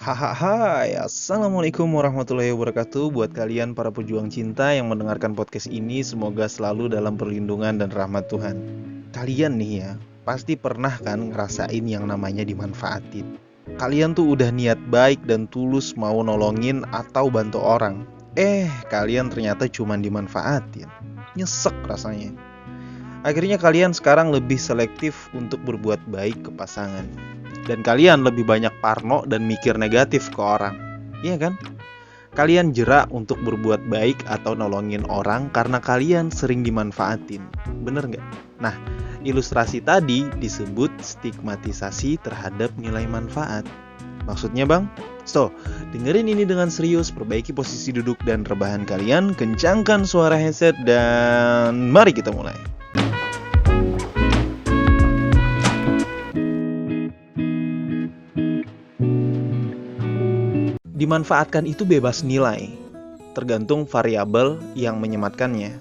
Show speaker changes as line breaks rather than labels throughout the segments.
Hai, Assalamualaikum warahmatullahi wabarakatuh. Buat kalian para pejuang cinta yang mendengarkan podcast ini, semoga selalu dalam perlindungan dan rahmat Tuhan. Kalian nih ya, pasti pernah kan ngerasain yang namanya dimanfaatin. Kalian tuh udah niat baik dan tulus mau nolongin atau bantu orang. Kalian ternyata cuman dimanfaatin. Nyesek rasanya. Akhirnya kalian sekarang lebih selektif untuk berbuat baik ke pasangan. Dan kalian lebih banyak parno dan mikir negatif ke orang. Iya kan? Kalian jerak untuk berbuat baik atau nolongin orang karena kalian sering dimanfaatin. Bener nggak? Nah, ilustrasi tadi disebut stigmatisasi terhadap nilai manfaat. Maksudnya bang? So, dengerin ini dengan serius, perbaiki posisi duduk dan rebahan kalian, kencangkan suara headset, dan mari kita mulai. Dimanfaatkan itu bebas nilai, tergantung variabel yang menyematkannya.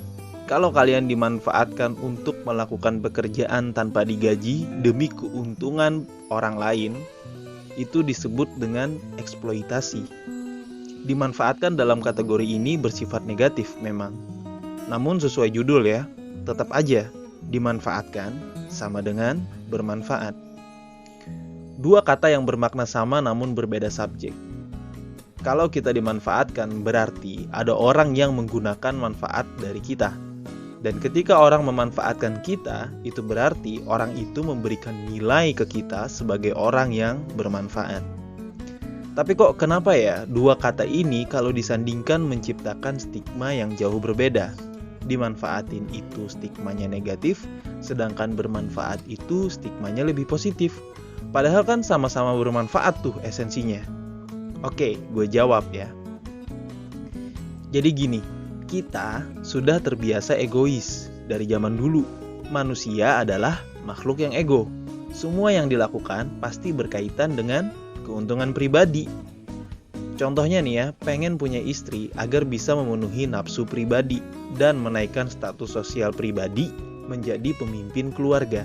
Kalau kalian dimanfaatkan untuk melakukan pekerjaan tanpa digaji demi keuntungan orang lain, itu disebut dengan eksploitasi. Dimanfaatkan dalam kategori ini bersifat negatif memang. Namun sesuai judul ya, tetap aja dimanfaatkan sama dengan bermanfaat. Dua kata yang bermakna sama namun berbeda subjek. Kalau kita dimanfaatkan, berarti ada orang yang menggunakan manfaat dari kita. Dan ketika orang memanfaatkan kita, itu berarti orang itu memberikan nilai ke kita sebagai orang yang bermanfaat. Tapi kok kenapa ya dua kata ini kalau disandingkan menciptakan stigma yang jauh berbeda? Dimanfaatin itu stigmanya negatif, sedangkan bermanfaat itu stigmanya lebih positif. Padahal kan sama-sama bermanfaat tuh esensinya. Oke, gue jawab ya. Jadi gini, kita sudah terbiasa egois dari zaman dulu. Manusia adalah makhluk yang ego. Semua yang dilakukan pasti berkaitan dengan keuntungan pribadi. Contohnya nih ya, pengen punya istri agar bisa memenuhi nafsu pribadi dan menaikkan status sosial pribadi menjadi pemimpin keluarga.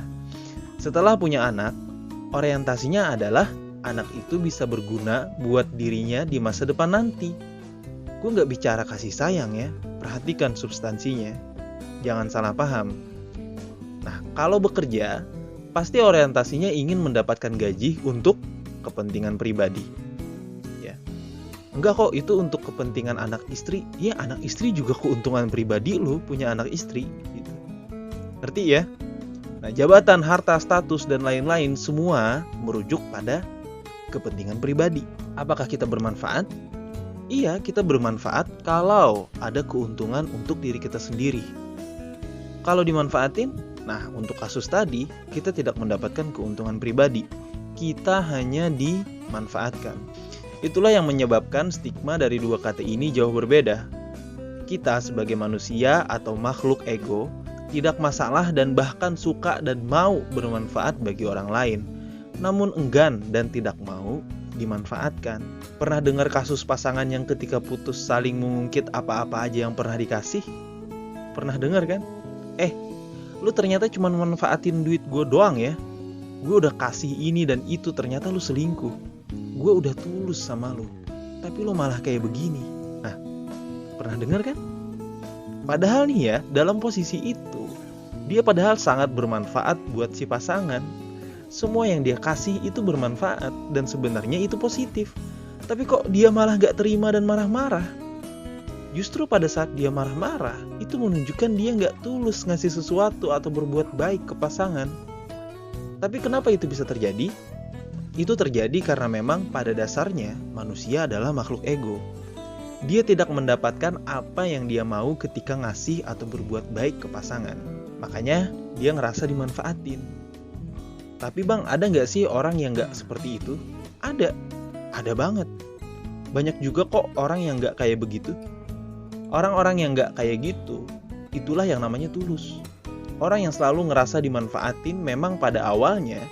Setelah punya anak, orientasinya adalah anak itu bisa berguna buat dirinya di masa depan nanti. Gue gak bicara kasih sayang ya, perhatikan substansinya. Jangan salah paham. Nah, kalau bekerja, pasti orientasinya ingin mendapatkan gaji untuk kepentingan pribadi. Ya. Enggak kok, itu untuk kepentingan anak istri. Ya, anak istri juga keuntungan pribadi lo punya anak istri. Gitu. Ngerti ya? Nah, jabatan, harta, status, dan lain-lain semua merujuk pada kepentingan pribadi. Apakah kita bermanfaat? Iya, kita bermanfaat kalau ada keuntungan untuk diri kita sendiri. Kalau dimanfaatin, nah untuk kasus tadi, kita tidak mendapatkan keuntungan pribadi. Kita hanya dimanfaatkan. Itulah yang menyebabkan stigma dari dua kata ini jauh berbeda. Kita sebagai manusia atau makhluk ego, tidak masalah dan bahkan suka dan mau bermanfaat bagi orang lain. Namun enggan dan tidak mau dimanfaatkan. Pernah dengar kasus pasangan yang ketika putus saling mengungkit apa-apa aja yang pernah dikasih? Pernah dengar kan? Lu ternyata cuma manfaatin duit gue doang ya. Gue udah kasih ini dan itu, ternyata lu selingkuh. Gue udah tulus sama lu, tapi lu malah kayak begini. Nah, pernah dengar kan? Padahal nih ya, dalam posisi itu, dia padahal sangat bermanfaat buat si pasangan. Semua yang dia kasih itu bermanfaat dan sebenarnya itu positif. Tapi kok dia malah gak terima dan marah-marah? Justru pada saat dia marah-marah, itu menunjukkan dia gak tulus ngasih sesuatu atau berbuat baik ke pasangan. Tapi kenapa itu bisa terjadi? Itu terjadi karena memang pada dasarnya manusia adalah makhluk ego. Dia tidak mendapatkan apa yang dia mau ketika ngasih atau berbuat baik ke pasangan. Makanya dia ngerasa dimanfaatin. Tapi bang, ada gak sih orang yang gak seperti itu? Ada banget. Banyak juga kok orang yang gak kayak begitu. Orang-orang yang gak kayak gitu, itulah yang namanya tulus. Orang yang selalu ngerasa dimanfaatin memang pada awalnya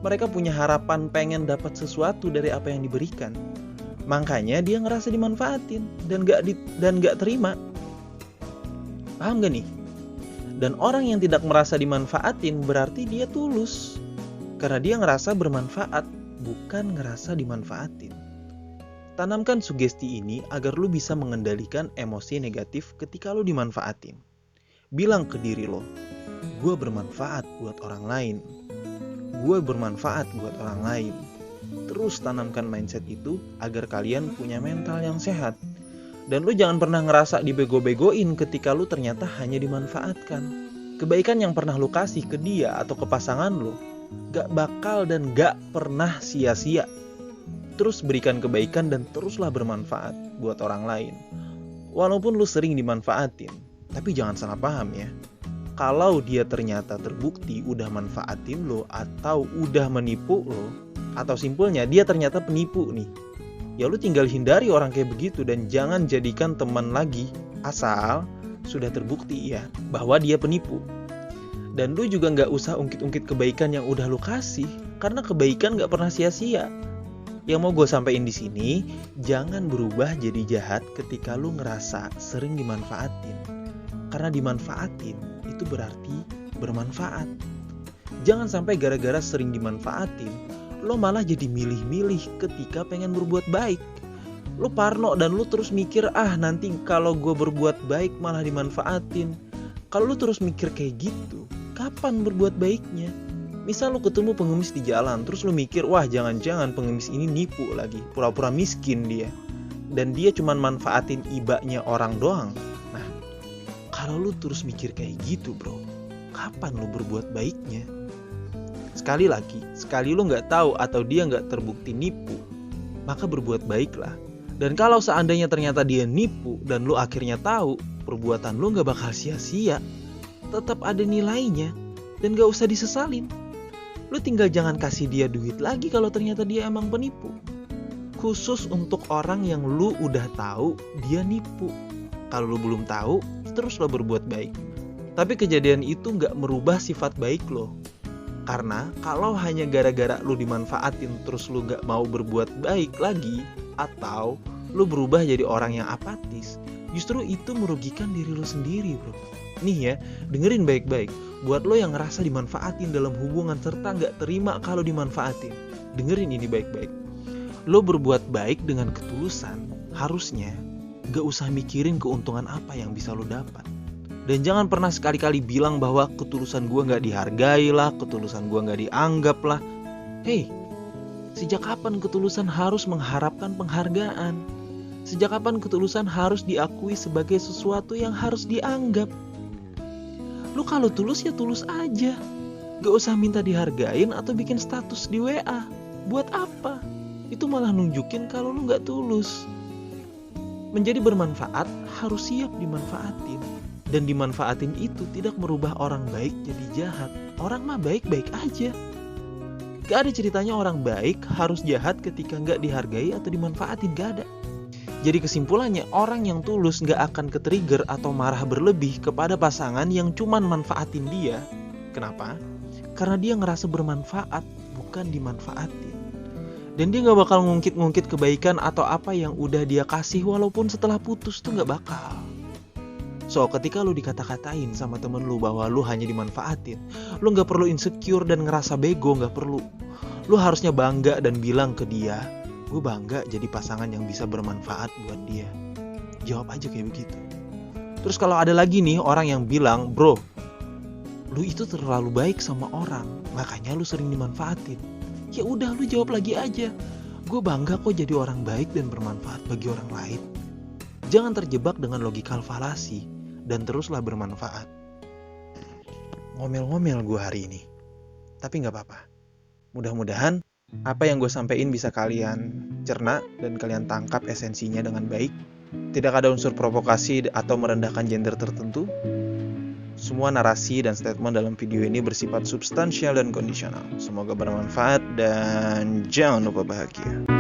mereka punya harapan pengen dapat sesuatu dari apa yang diberikan. Makanya dia ngerasa dimanfaatin dan gak terima. Paham gak nih? Dan orang yang tidak merasa dimanfaatin berarti dia tulus. Karena dia ngerasa bermanfaat, bukan ngerasa dimanfaatin. Tanamkan sugesti ini agar lu bisa mengendalikan emosi negatif ketika lu dimanfaatin. Bilang ke diri lo, gue bermanfaat buat orang lain. Gue bermanfaat buat orang lain. Terus tanamkan mindset itu agar kalian punya mental yang sehat. Dan lu jangan pernah ngerasa dibego-begoin ketika lu ternyata hanya dimanfaatkan. Kebaikan yang pernah lu kasih ke dia atau ke pasangan lu gak bakal dan gak pernah sia-sia. Terus berikan kebaikan dan teruslah bermanfaat buat orang lain. Walaupun lu sering dimanfaatin, tapi jangan salah paham ya. Kalau dia ternyata terbukti udah manfaatin lo atau udah menipu lo, atau simpelnya dia ternyata penipu nih, ya lu tinggal hindari orang kayak begitu dan jangan jadikan teman lagi asal sudah terbukti ya bahwa dia penipu. Dan lu juga gak usah ungkit-ungkit kebaikan yang udah lu kasih, karena kebaikan gak pernah sia-sia. Yang mau gue sampein di sini, jangan berubah jadi jahat ketika lu ngerasa sering dimanfaatin. Karena dimanfaatin itu berarti bermanfaat. Jangan sampai gara-gara sering dimanfaatin, lo malah jadi milih-milih ketika pengen berbuat baik. Lo parno dan lo terus mikir, nanti kalau gue berbuat baik malah dimanfaatin. Kalau lo terus mikir kayak gitu, kapan berbuat baiknya? Misal lo ketemu pengemis di jalan, terus lo mikir, jangan-jangan pengemis ini nipu lagi, pura-pura miskin dia. Dan dia cuma manfaatin ibanya orang doang. Nah, kalau lo terus mikir kayak gitu bro, kapan lo berbuat baiknya? Sekali lagi, sekali lo gak tahu atau dia gak terbukti nipu, maka berbuat baiklah. Dan kalau seandainya ternyata dia nipu dan lo akhirnya tahu, perbuatan lo gak bakal sia-sia. Tetap ada nilainya dan gak usah disesalin. Lu tinggal jangan kasih dia duit lagi kalau ternyata dia emang penipu. Khusus untuk orang yang lu udah tahu dia nipu. Kalau lu belum tahu, terus lo berbuat baik. Tapi kejadian itu gak merubah sifat baik lo. Karena kalau hanya gara-gara lu dimanfaatin terus lu gak mau berbuat baik lagi, atau lu berubah jadi orang yang apatis, justru itu merugikan diri lu sendiri bro. Nih ya, dengerin baik-baik. Buat lo yang ngerasa dimanfaatin dalam hubungan serta gak terima kalau dimanfaatin, dengerin ini baik-baik. Lo berbuat baik dengan ketulusan, harusnya gak usah mikirin keuntungan apa yang bisa lo dapat. Dan jangan pernah sekali-kali bilang bahwa ketulusan gue gak dihargai lah, ketulusan gue gak dianggap lah. Hei, sejak kapan ketulusan harus mengharapkan penghargaan? Sejak kapan ketulusan harus diakui sebagai sesuatu yang harus dianggap? Lu kalau tulus ya tulus aja. Gak usah minta dihargain atau bikin status di WA. Buat apa? Itu malah nunjukin kalau lu gak tulus. Menjadi bermanfaat harus siap dimanfaatin. Dan dimanfaatin itu tidak merubah orang baik jadi jahat. Orang mah baik-baik aja. Gak ada ceritanya orang baik harus jahat ketika gak dihargai atau dimanfaatin. Gak ada. Jadi kesimpulannya, orang yang tulus gak akan ke-trigger atau marah berlebih kepada pasangan yang cuman manfaatin dia. Kenapa? Karena dia ngerasa bermanfaat, bukan dimanfaatin. Dan dia gak bakal ngungkit-ngungkit kebaikan atau apa yang udah dia kasih walaupun setelah putus tuh gak bakal. So, ketika lu dikata-katain sama temen lu bahwa lu hanya dimanfaatin, lu gak perlu insecure dan ngerasa bego, gak perlu. Lu harusnya bangga dan bilang ke dia, gue bangga jadi pasangan yang bisa bermanfaat buat dia. Jawab aja kayak begitu. Terus kalau ada lagi nih orang yang bilang, bro, lu itu terlalu baik sama orang, makanya lu sering dimanfaatin. Ya udah, lu jawab lagi aja, gue bangga kok jadi orang baik dan bermanfaat bagi orang lain. Jangan terjebak dengan logikal falasi dan teruslah bermanfaat. Ngomel-ngomel gue hari ini, tapi gak apa-apa. Mudah-mudahan apa yang gue sampein bisa kalian cerna dan kalian tangkap esensinya dengan baik. Tidak ada unsur provokasi atau merendahkan gender tertentu. Semua narasi dan statement dalam video ini bersifat substansial dan kondisional. Semoga bermanfaat dan jangan lupa bahagia.